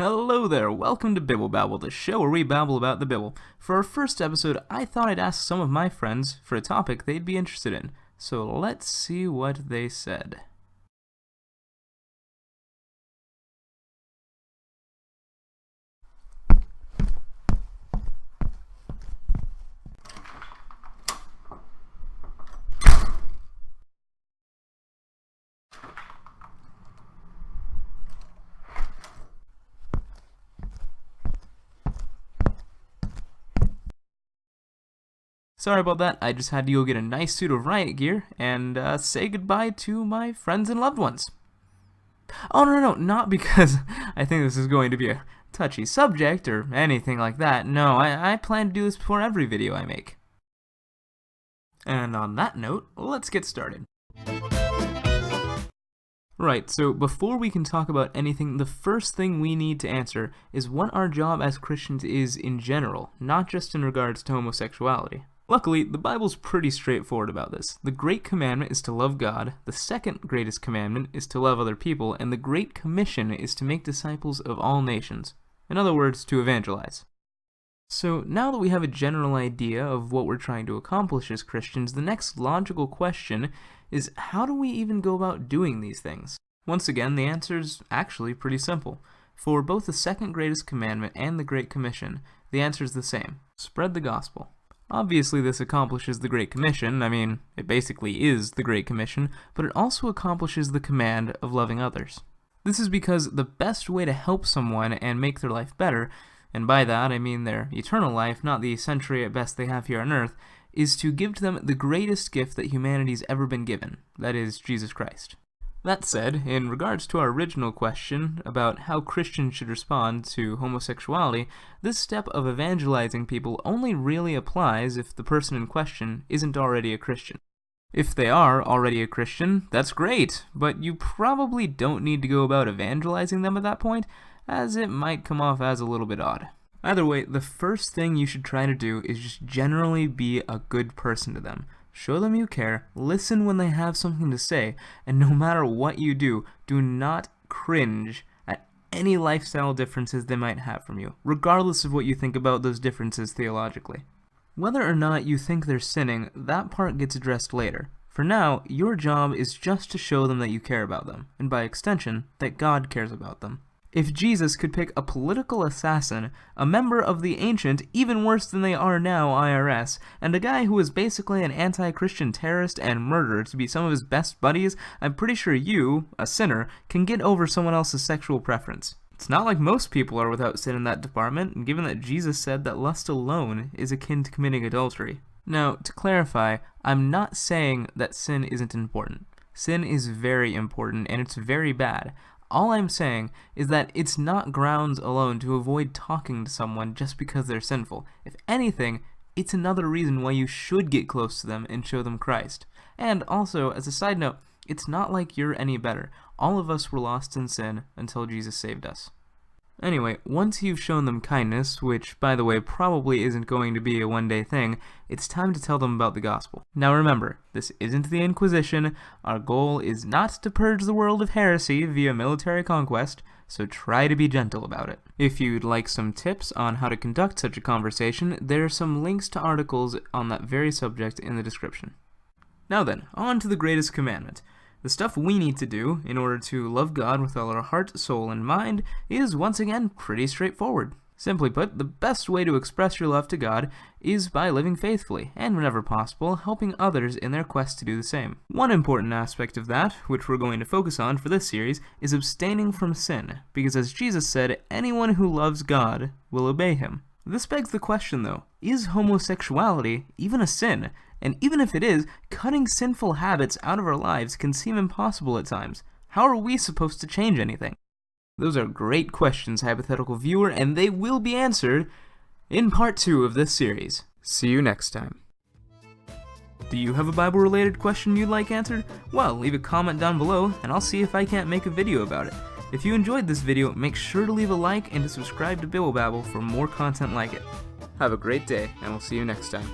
Hello there, welcome to BiblBabel, the show where we babble about the Bible. For our first episode, I thought I'd ask some of my friends for a topic they'd be interested in. So let's see what they said. Sorry about that, I just had to go get a nice suit of riot gear and say goodbye to my friends and loved ones. Oh, no, not because I think this is going to be a touchy subject or anything like that. No, I plan to do this before every video I make. And on that note, let's get started. Right, so before we can talk about anything, the first thing we need to answer is what our job as Christians is in general, not just in regards to homosexuality. Luckily, the Bible's pretty straightforward about this. The Great Commandment is to love God, the second greatest commandment is to love other people, and the Great Commission is to make disciples of all nations. In other words, to evangelize. So now that we have a general idea of what we're trying to accomplish as Christians, the next logical question is how do we even go about doing these things? Once again, the answer is actually pretty simple. For both the second greatest commandment and the Great Commission, the answer is the same. Spread the gospel. Obviously, this accomplishes the Great Commission. I mean, it basically is the Great Commission, but it also accomplishes the command of loving others. This is because the best way to help someone and make their life better, and by that I mean their eternal life, not the century at best they have here on earth, is to give to them the greatest gift that humanity's ever been given, that is, Jesus Christ. That said, in regards to our original question about how Christians should respond to homosexuality, this step of evangelizing people only really applies if the person in question isn't already a Christian. If they are already a Christian, that's great, but you probably don't need to go about evangelizing them at that point, as it might come off as a little bit odd. Either way, the first thing you should try to do is just generally be a good person to them. Show them you care, listen when they have something to say, and no matter what you do, do not cringe at any lifestyle differences they might have from you, regardless of what you think about those differences theologically. Whether or not you think they're sinning, that part gets addressed later. For now, your job is just to show them that you care about them, and by extension, that God cares about them. If Jesus could pick a political assassin, a member of the ancient, even worse than they are now, IRS, and a guy who was basically an anti-Christian terrorist and murderer to be some of his best buddies, I'm pretty sure you, a sinner, can get over someone else's sexual preference. It's not like most people are without sin in that department, given that Jesus said that lust alone is akin to committing adultery. Now, to clarify, I'm not saying that sin isn't important. Sin is very important, and it's very bad. All I'm saying is that it's not grounds alone to avoid talking to someone just because they're sinful. If anything, it's another reason why you should get close to them and show them Christ. And also, as a side note, it's not like you're any better. All of us were lost in sin until Jesus saved us. Anyway, once you've shown them kindness, which, by the way, probably isn't going to be a one-day thing, it's time to tell them about the gospel. Now remember, this isn't the Inquisition. Our goal is not to purge the world of heresy via military conquest, so try to be gentle about it. If you'd like some tips on how to conduct such a conversation, there are some links to articles on that very subject in the description. Now then, on to the greatest commandment. The stuff we need to do in order to love God with all our heart, soul, and mind is once again pretty straightforward. Simply put, the best way to express your love to God is by living faithfully, and whenever possible, helping others in their quest to do the same. One important aspect of that, which we're going to focus on for this series, is abstaining from sin, because as Jesus said, anyone who loves God will obey him. This begs the question though, is homosexuality even a sin? And even if it is, cutting sinful habits out of our lives can seem impossible at times. How are we supposed to change anything? Those are great questions, hypothetical viewer, and they will be answered in part 2 of this series. See you next time. Do you have a Bible-related question you'd like answered? Well, leave a comment down below, and I'll see if I can't make a video about it. If you enjoyed this video, make sure to leave a like and to subscribe to BiblBabel for more content like it. Have a great day, and we'll see you next time.